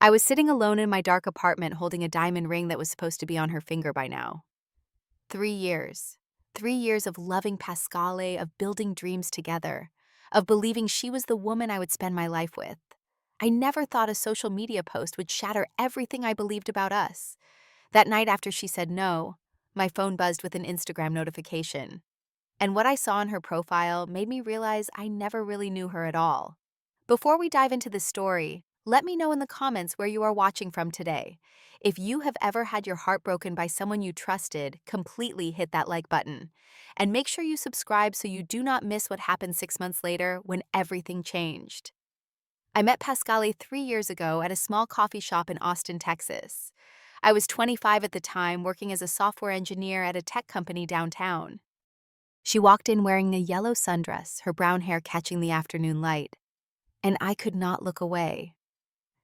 I was sitting alone in my dark apartment holding a diamond ring that was supposed to be on her finger by now. 3 years. 3 years of loving Pascale, of building dreams together, of believing she was the woman I would spend my life with. I never thought a social media post would shatter everything I believed about us. That night after she said no, my phone buzzed with an Instagram notification. And what I saw in her profile made me realize I never really knew her at all. Before we dive into this story, let me know in the comments where you are watching from today. If you have ever had your heart broken by someone you trusted, completely hit that like button. And make sure you subscribe so you do not miss what happened 6 months later when everything changed. I met Pascale 3 years ago at a small coffee shop in Austin, Texas. I was 25 at the time, working as a software engineer at a tech company downtown. She walked in wearing a yellow sundress, her brown hair catching the afternoon light, and I could not look away.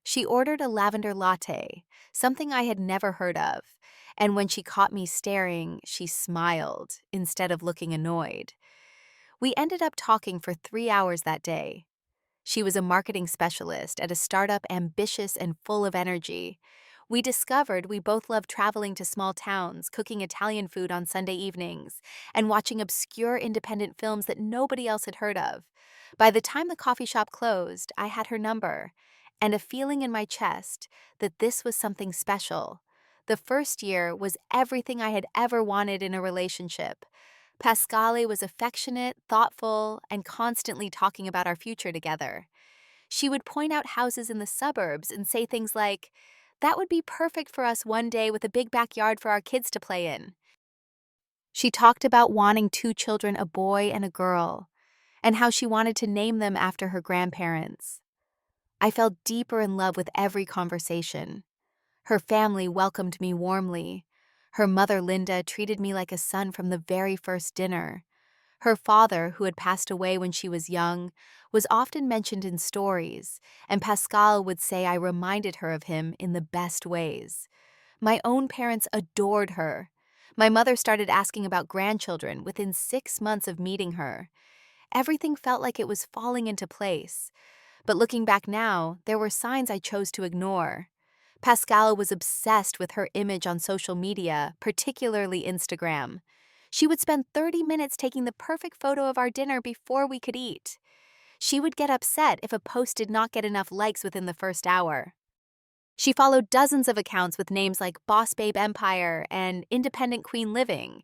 She ordered a lavender latte, something I had never heard of, and when she caught me staring, she smiled instead of looking annoyed. We ended up talking for 3 hours that day. She was a marketing specialist at a startup, ambitious and full of energy. We discovered we both loved traveling to small towns, cooking Italian food on Sunday evenings, and watching obscure independent films that nobody else had heard of. By the time the coffee shop closed, I had her number, and a feeling in my chest that this was something special. The first year was everything I had ever wanted in a relationship. Pascale was affectionate, thoughtful, and constantly talking about our future together. She would point out houses in the suburbs and say things like, "That would be perfect for us one day with a big backyard for our kids to play in." She talked about wanting 2 children, a boy and a girl, and how she wanted to name them after her grandparents. I fell deeper in love with every conversation. Her family welcomed me warmly. Her mother, Linda, treated me like a son from the very first dinner. Her father, who had passed away when she was young, was often mentioned in stories, and Pascal would say I reminded her of him in the best ways. My own parents adored her. My mother started asking about grandchildren within 6 months of meeting her. Everything felt like it was falling into place. But looking back now, there were signs I chose to ignore. Pascal was obsessed with her image on social media, particularly Instagram. She would spend 30 minutes taking the perfect photo of our dinner before we could eat. She would get upset if a post did not get enough likes within the first hour. She followed dozens of accounts with names like Boss Babe Empire and Independent Queen Living,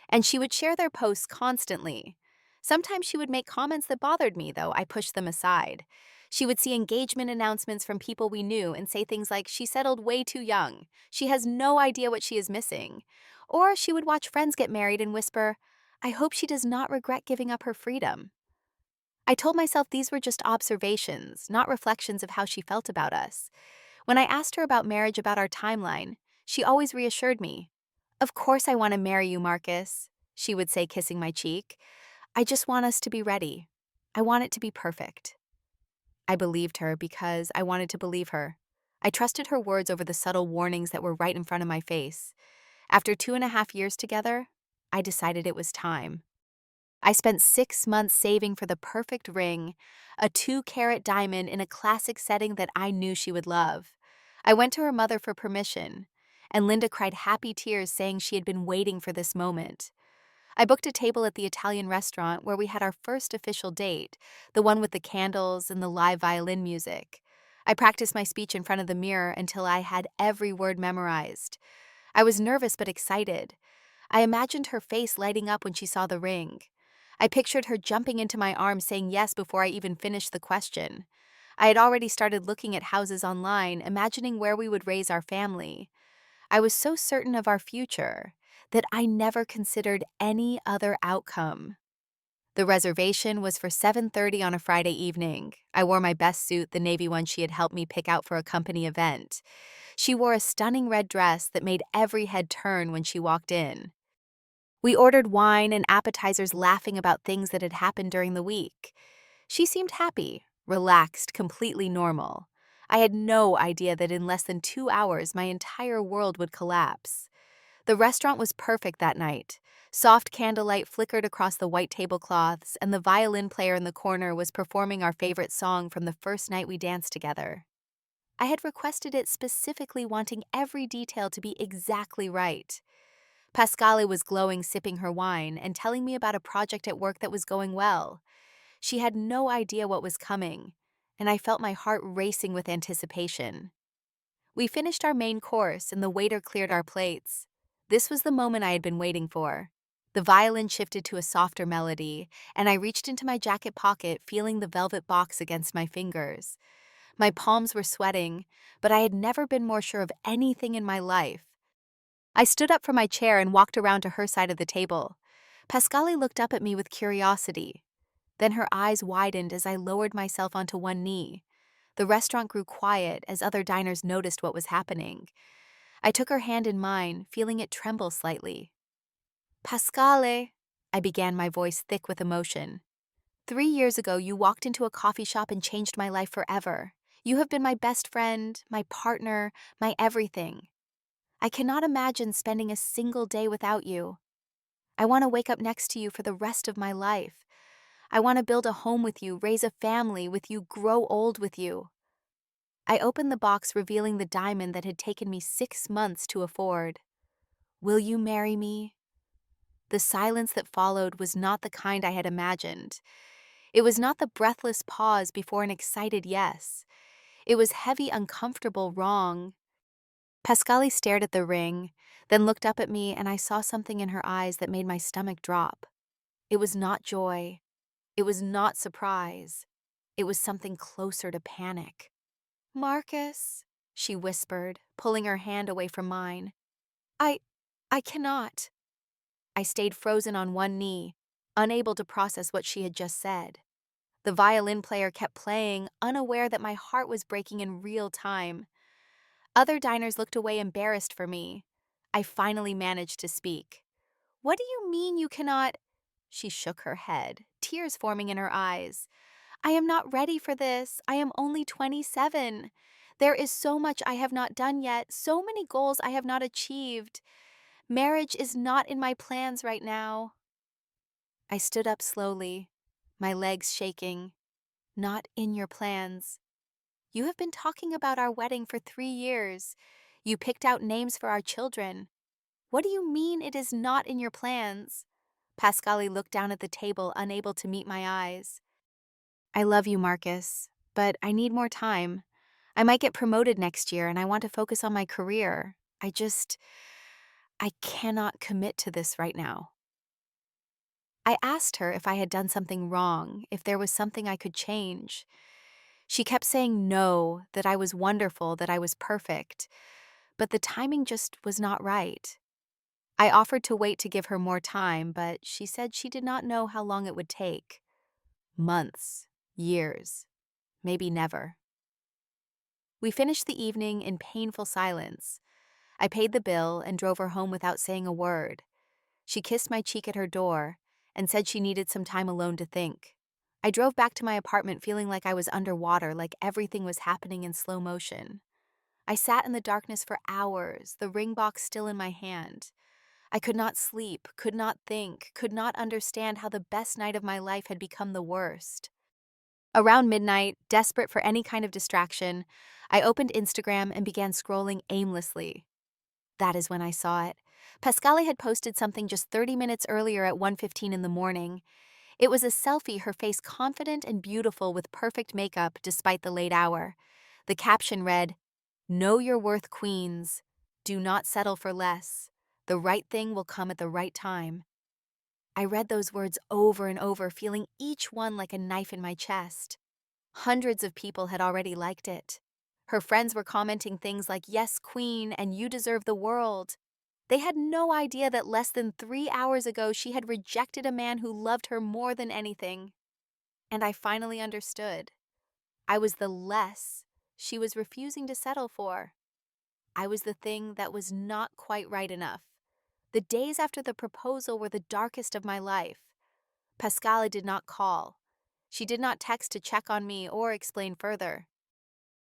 and she would share their posts constantly. Sometimes she would make comments that bothered me, though I pushed them aside. She would see engagement announcements from people we knew and say things like, "She settled way too young. She has no idea what she is missing." Or she would watch friends get married and whisper, "I hope she does not regret giving up her freedom." I told myself these were just observations, not reflections of how she felt about us. When I asked her about marriage, about our timeline, she always reassured me. "Of course I want to marry you, Marcus," she would say, kissing my cheek. "I just want us to be ready. I want it to be perfect." I believed her because I wanted to believe her. I trusted her words over the subtle warnings that were right in front of my face. After 2.5 years together, I decided it was time. I spent 6 months saving for the perfect ring, a 2-carat diamond in a classic setting that I knew she would love. I went to her mother for permission, and Linda cried happy tears saying she had been waiting for this moment. I booked a table at the Italian restaurant where we had our first official date, the one with the candles and the live violin music. I practiced my speech in front of the mirror until I had every word memorized. I was nervous but excited. I imagined her face lighting up when she saw the ring. I pictured her jumping into my arms saying yes before I even finished the question. I had already started looking at houses online, imagining where we would raise our family. I was so certain of our future that I never considered any other outcome. The reservation was for 7:30 on a Friday evening. I wore my best suit, the navy one she had helped me pick out for a company event. She wore a stunning red dress that made every head turn when she walked in. We ordered wine and appetizers, laughing about things that had happened during the week. She seemed happy, relaxed, completely normal. I had no idea that in less than 2 hours my entire world would collapse. The restaurant was perfect that night. Soft candlelight flickered across the white tablecloths, and the violin player in the corner was performing our favorite song from the first night we danced together. I had requested it specifically, wanting every detail to be exactly right. Pascale was glowing, sipping her wine, and telling me about a project at work that was going well. She had no idea what was coming, and I felt my heart racing with anticipation. We finished our main course, and the waiter cleared our plates. This was the moment I had been waiting for. The violin shifted to a softer melody, and I reached into my jacket pocket, feeling the velvet box against my fingers. My palms were sweating, but I had never been more sure of anything in my life. I stood up from my chair and walked around to her side of the table. Pascale looked up at me with curiosity. Then her eyes widened as I lowered myself onto one knee. The restaurant grew quiet as other diners noticed what was happening. I took her hand in mine, feeling it tremble slightly. Pascale, I began, my voice thick with emotion. 3 years ago, you walked into a coffee shop and changed my life forever. You have been my best friend, my partner, my everything. I cannot imagine spending a single day without you. I want to wake up next to you for the rest of my life. I want to build a home with you, raise a family with you, grow old with you. I opened the box, revealing the diamond that had taken me 6 months to afford. Will you marry me? The silence that followed was not the kind I had imagined. It was not the breathless pause before an excited yes. It was heavy, uncomfortable wrong. Pascale stared at the ring, then looked up at me, and I saw something in her eyes that made my stomach drop. It was not joy. It was not surprise. It was something closer to panic. Marcus, she whispered, pulling her hand away from mine. I cannot. I stayed frozen on one knee, unable to process what she had just said. The violin player kept playing, unaware that my heart was breaking in real time. Other diners looked away, embarrassed for me. I finally managed to speak. What do you mean you cannot? She shook her head, tears forming in her eyes. I am not ready for this. I am only 27. There is so much I have not done yet, so many goals I have not achieved. Marriage is not in my plans right now. I stood up slowly, my legs shaking. Not in your plans. You have been talking about our wedding for 3 years. You picked out names for our children. What do you mean it is not in your plans? Pascale looked down at the table, unable to meet my eyes. I love you, Marcus, but I need more time. I might get promoted next year, and I want to focus on my career. I cannot commit to this right now. I asked her if I had done something wrong, if there was something I could change. She kept saying no, that I was wonderful, that I was perfect, but the timing just was not right. I offered to wait to give her more time, but she said she did not know how long it would take. Months, years, maybe never. We finished the evening in painful silence. I paid the bill and drove her home without saying a word. She kissed my cheek at her door and said she needed some time alone to think. I drove back to my apartment feeling like I was underwater, like everything was happening in slow motion. I sat in the darkness for hours, the ring box still in my hand. I could not sleep, could not think, could not understand how the best night of my life had become the worst. Around midnight, desperate for any kind of distraction, I opened Instagram and began scrolling aimlessly. That is when I saw it. Pascale had posted something just 30 minutes earlier at 1:15 in the morning. It was a selfie, her face confident and beautiful with perfect makeup despite the late hour. The caption read, "Know your worth, queens. Do not settle for less. The right thing will come at the right time." I read those words over and over, feeling each one like a knife in my chest. Hundreds of people had already liked it. Her friends were commenting things like, "Yes, queen, and you deserve the world." They had no idea that less than 3 hours ago she had rejected a man who loved her more than anything. And I finally understood. I was the less she was refusing to settle for. I was the thing that was not quite right enough. The days after the proposal were the darkest of my life. Pascale did not call. She did not text to check on me or explain further.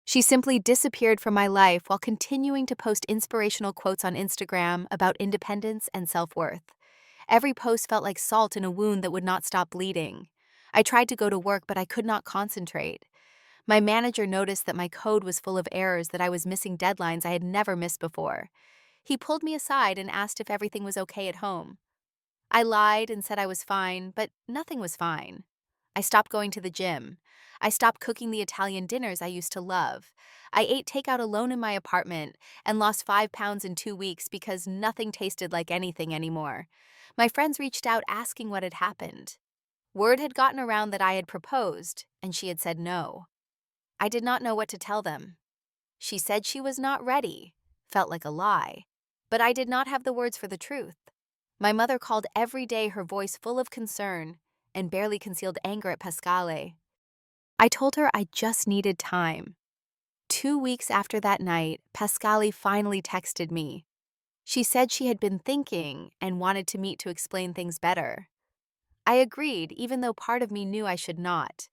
She simply disappeared from my life while continuing to post inspirational quotes on Instagram about independence and self-worth. Every post felt like salt in a wound that would not stop bleeding. I tried to go to work, but I could not concentrate. My manager noticed that my code was full of errors, that I was missing deadlines I had never missed before. He pulled me aside and asked if everything was okay at home. I lied and said I was fine, but nothing was fine. I stopped going to the gym. I stopped cooking the Italian dinners I used to love. I ate takeout alone in my apartment and lost 5 pounds in 2 weeks because nothing tasted like anything anymore. My friends reached out asking what had happened. Word had gotten around that I had proposed, and she had said no. I did not know what to tell them. She said she was not ready. Felt like a lie. But I did not have the words for the truth. My mother called every day, her voice full of concern and barely concealed anger at Pasquale. I told her I just needed time. 2 weeks after that night, Pasquale finally texted me. She said she had been thinking and wanted to meet to explain things better. I agreed, even though part of me knew I should not.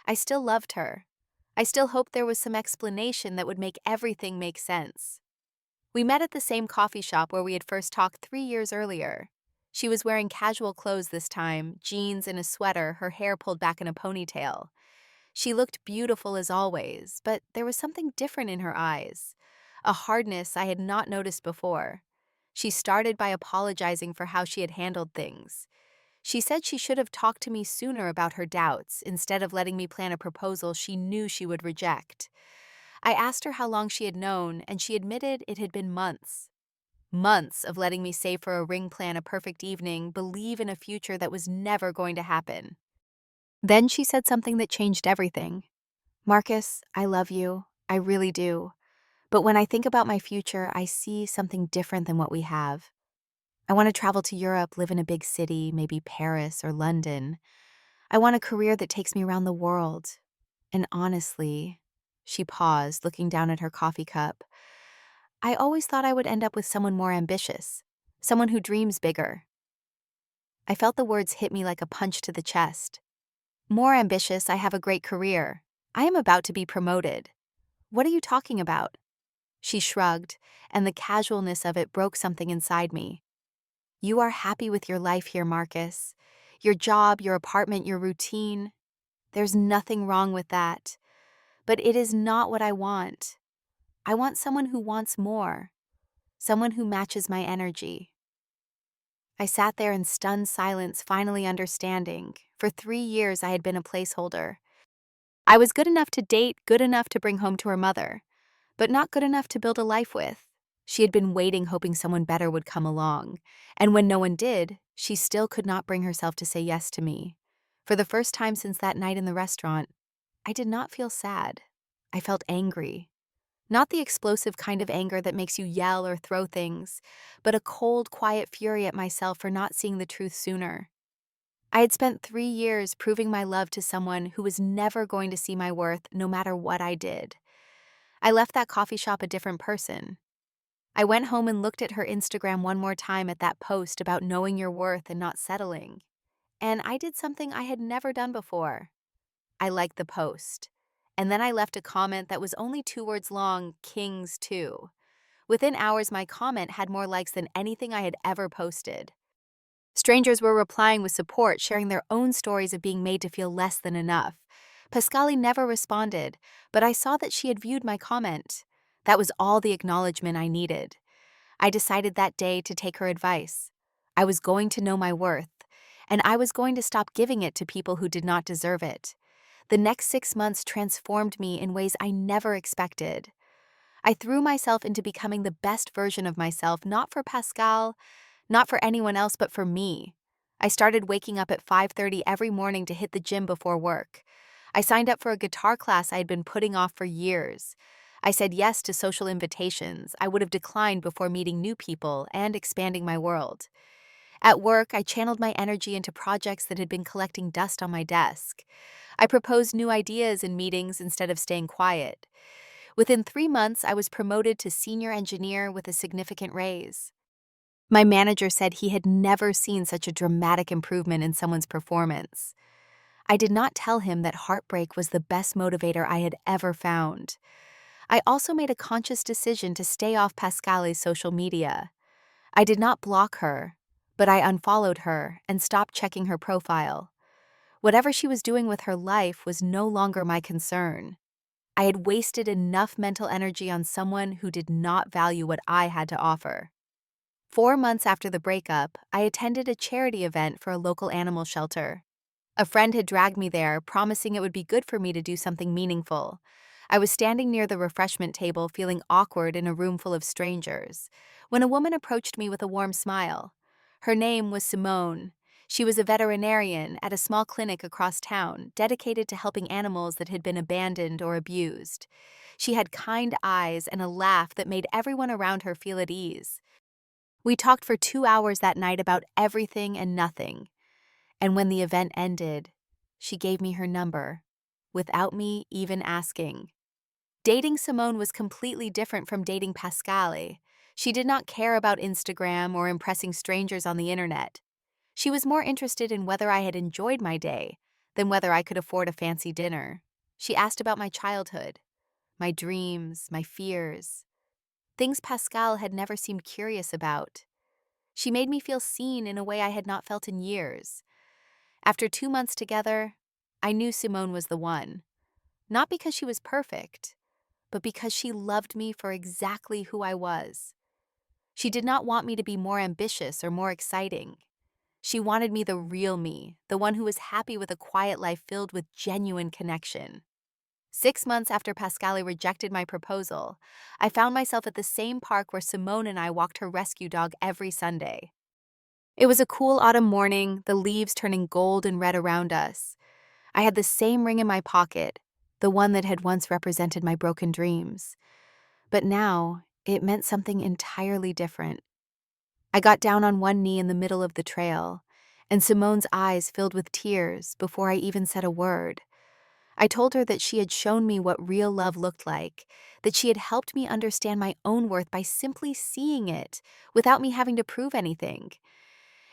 I still loved her. I still hoped there was some explanation that would make everything make sense. We met at the same coffee shop where we had first talked 3 years earlier. She was wearing casual clothes this time, jeans and a sweater, her hair pulled back in a ponytail. She looked beautiful as always, but there was something different in her eyes, a hardness I had not noticed before. She started by apologizing for how she had handled things. She said she should have talked to me sooner about her doubts instead of letting me plan a proposal she knew she would reject. I asked her how long she had known, and she admitted it had been months. Months of letting me save for a ring, plan a perfect evening, believe in a future that was never going to happen. Then she said something that changed everything. "Marcus, I love you. I really do. But when I think about my future, I see something different than what we have. I want to travel to Europe, live in a big city, maybe Paris or London. I want a career that takes me around the world. And honestly," she paused, looking down at her coffee cup, "I always thought I would end up with someone more ambitious, someone who dreams bigger." I felt the words hit me like a punch to the chest. "More ambitious, I have a great career. I am about to be promoted. What are you talking about?" She shrugged, and the casualness of it broke something inside me. "You are happy with your life here, Marcus. Your job, your apartment, your routine. There's nothing wrong with that. But it is not what I want. I want someone who wants more, someone who matches my energy." I sat there in stunned silence, finally understanding. For 3 years, I had been a placeholder. I was good enough to date, good enough to bring home to her mother, but not good enough to build a life with. She had been waiting, hoping someone better would come along. And when no one did, she still could not bring herself to say yes to me. For the first time since that night in the restaurant, I did not feel sad. I felt angry. Not the explosive kind of anger that makes you yell or throw things, but a cold, quiet fury at myself for not seeing the truth sooner. I had spent 3 years proving my love to someone who was never going to see my worth no matter what I did. I left that coffee shop a different person. I went home and looked at her Instagram one more time at that post about knowing your worth and not settling. And I did something I had never done before. I liked the post. And then I left a comment that was only 2 words long, "Kings too." Within hours, my comment had more likes than anything I had ever posted. Strangers were replying with support, sharing their own stories of being made to feel less than enough. Pasquale never responded, but I saw that she had viewed my comment. That was all the acknowledgement I needed. I decided that day to take her advice. I was going to know my worth, and I was going to stop giving it to people who did not deserve it. The next 6 months transformed me in ways I never expected. I threw myself into becoming the best version of myself, not for Pascal, not for anyone else, but for me. I started waking up at 5:30 every morning to hit the gym before work. I signed up for a guitar class I had been putting off for years. I said yes to social invitations I would have declined before meeting new people and expanding my world. At work, I channeled my energy into projects that had been collecting dust on my desk. I proposed new ideas in meetings instead of staying quiet. Within 3 months, I was promoted to senior engineer with a significant raise. My manager said he had never seen such a dramatic improvement in someone's performance. I did not tell him that heartbreak was the best motivator I had ever found. I also made a conscious decision to stay off Pascale's social media. I did not block her, but I unfollowed her and stopped checking her profile. Whatever she was doing with her life was no longer my concern. I had wasted enough mental energy on someone who did not value what I had to offer. 4 months after the breakup, I attended a charity event for a local animal shelter. A friend had dragged me there, promising it would be good for me to do something meaningful. I was standing near the refreshment table, feeling awkward in a room full of strangers, when a woman approached me with a warm smile. Her name was Simone. She was a veterinarian at a small clinic across town, dedicated to helping animals that had been abandoned or abused. She had kind eyes and a laugh that made everyone around her feel at ease. We talked for 2 hours that night about everything and nothing. And when the event ended, she gave me her number, without me even asking. Dating Simone was completely different from dating Pascale. She did not care about Instagram or impressing strangers on the internet. She was more interested in whether I had enjoyed my day than whether I could afford a fancy dinner. She asked about my childhood, my dreams, my fears, things Pascal had never seemed curious about. She made me feel seen in a way I had not felt in years. After 2 months together, I knew Simone was the one. Not because she was perfect, but because she loved me for exactly who I was. She did not want me to be more ambitious or more exciting. She wanted me the real me, the one who was happy with a quiet life filled with genuine connection. 6 months after Pascale rejected my proposal, I found myself at the same park where Simone and I walked her rescue dog every Sunday. It was a cool autumn morning, the leaves turning gold and red around us. I had the same ring in my pocket, the one that had once represented my broken dreams. But now, it meant something entirely different. I got down on one knee in the middle of the trail, and Simone's eyes filled with tears before I even said a word. I told her that she had shown me what real love looked like, that she had helped me understand my own worth by simply seeing it, without me having to prove anything.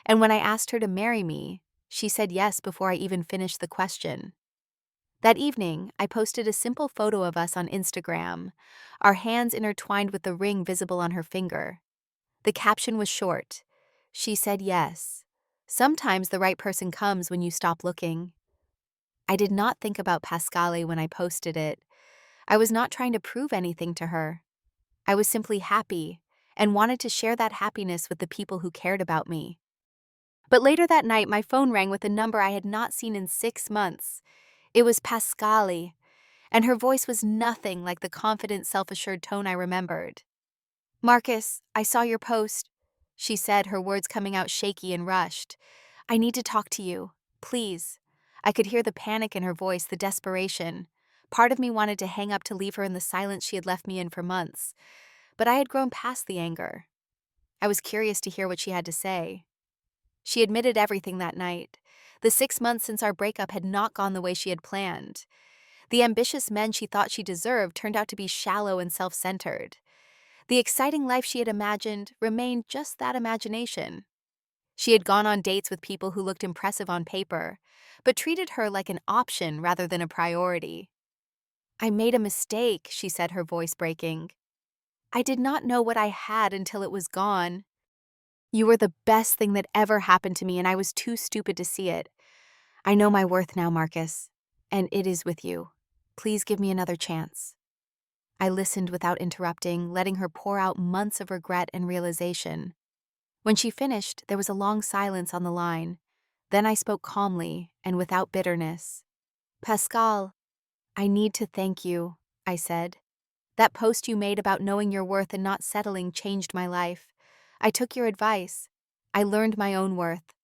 And when I asked her to marry me, she said yes before I even finished the question. That evening, I posted a simple photo of us on Instagram, our hands intertwined with the ring visible on her finger. The caption was short. She said yes. Sometimes the right person comes when you stop looking. I did not think about Pascale when I posted it. I was not trying to prove anything to her. I was simply happy and wanted to share that happiness with the people who cared about me. But later that night, my phone rang with a number I had not seen in 6 months. It was Pascale, and her voice was nothing like the confident, self-assured tone I remembered. "Marcus, I saw your post," she said, her words coming out shaky and rushed. "I need to talk to you. Please." I could hear the panic in her voice, the desperation. Part of me wanted to hang up to leave her in the silence she had left me in for months, but I had grown past the anger. I was curious to hear what she had to say. She admitted everything that night. The 6 months since our breakup had not gone the way she had planned. The ambitious men she thought she deserved turned out to be shallow and self-centered. The exciting life she had imagined remained just that, imagination. She had gone on dates with people who looked impressive on paper, but treated her like an option rather than a priority. "I made a mistake," she said, her voice breaking. "I did not know what I had until it was gone. You were the best thing that ever happened to me, and I was too stupid to see it. I know my worth now, Marcus, and it is with you. Please give me another chance." I listened without interrupting, letting her pour out months of regret and realization. When she finished, there was a long silence on the line. Then I spoke calmly and without bitterness. "Pascal, I need to thank you," I said. "That post you made about knowing your worth and not settling changed my life. I took your advice. I learned my own worth.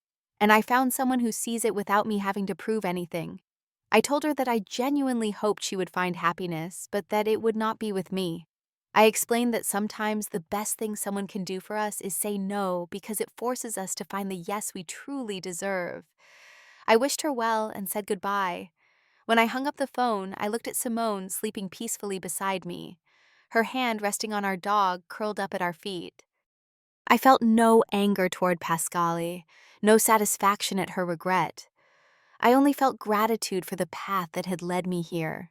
And I found someone who sees it without me having to prove anything." I told her that I genuinely hoped she would find happiness, but that it would not be with me. I explained that sometimes the best thing someone can do for us is say no, because it forces us to find the yes we truly deserve. I wished her well and said goodbye. When I hung up the phone, I looked at Simone sleeping peacefully beside me, her hand resting on our dog curled up at our feet. I felt no anger toward Pascale, no satisfaction at her regret. I only felt gratitude for the path that had led me here.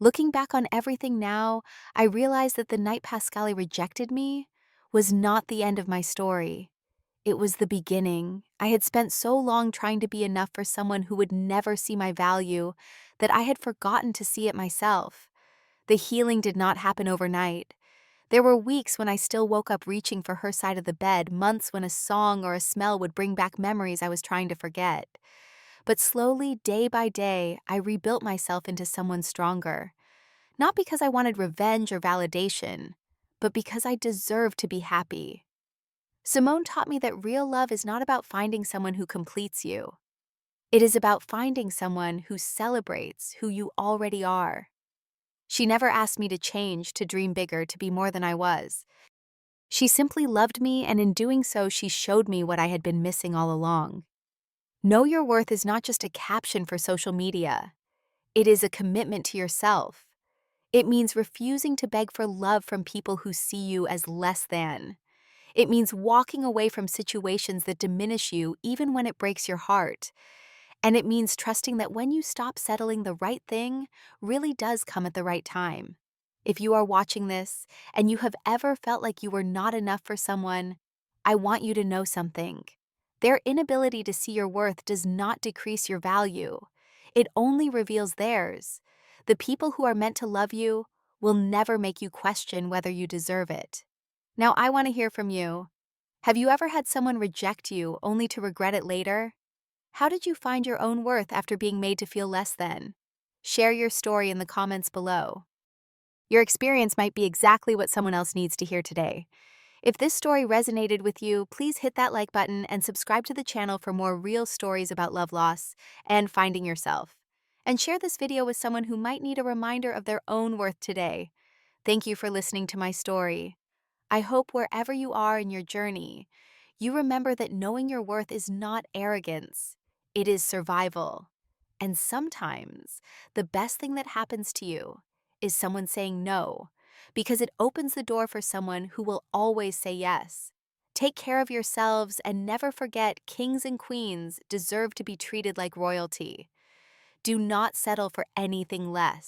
Looking back on everything now, I realized that the night Pascale rejected me was not the end of my story. It was the beginning. I had spent so long trying to be enough for someone who would never see my value that I had forgotten to see it myself. The healing did not happen overnight. There were weeks when I still woke up reaching for her side of the bed, months when a song or a smell would bring back memories I was trying to forget. But slowly, day by day, I rebuilt myself into someone stronger. Not because I wanted revenge or validation, but because I deserved to be happy. Simone taught me that real love is not about finding someone who completes you. It is about finding someone who celebrates who you already are. She never asked me to change, to dream bigger, to be more than I was. She simply loved me, and in doing so, she showed me what I had been missing all along. Know your worth is not just a caption for social media. It is a commitment to yourself. It means refusing to beg for love from people who see you as less than. It means walking away from situations that diminish you even when it breaks your heart. And it means trusting that when you stop settling, the right thing really does come at the right time. If you are watching this and you have ever felt like you were not enough for someone, I want you to know something. Their inability to see your worth does not decrease your value. It only reveals theirs. The people who are meant to love you will never make you question whether you deserve it. Now, I want to hear from you. Have you ever had someone reject you only to regret it later? How did you find your own worth after being made to feel less than? Share your story in the comments below. Your experience might be exactly what someone else needs to hear today. If this story resonated with you, please hit that like button and subscribe to the channel for more real stories about love loss and finding yourself. And share this video with someone who might need a reminder of their own worth today. Thank you for listening to my story. I hope wherever you are in your journey, you remember that knowing your worth is not arrogance, it is survival. And sometimes, the best thing that happens to you is someone saying no, because it opens the door for someone who will always say yes. Take care of yourselves and never forget kings and queens deserve to be treated like royalty. Do not settle for anything less.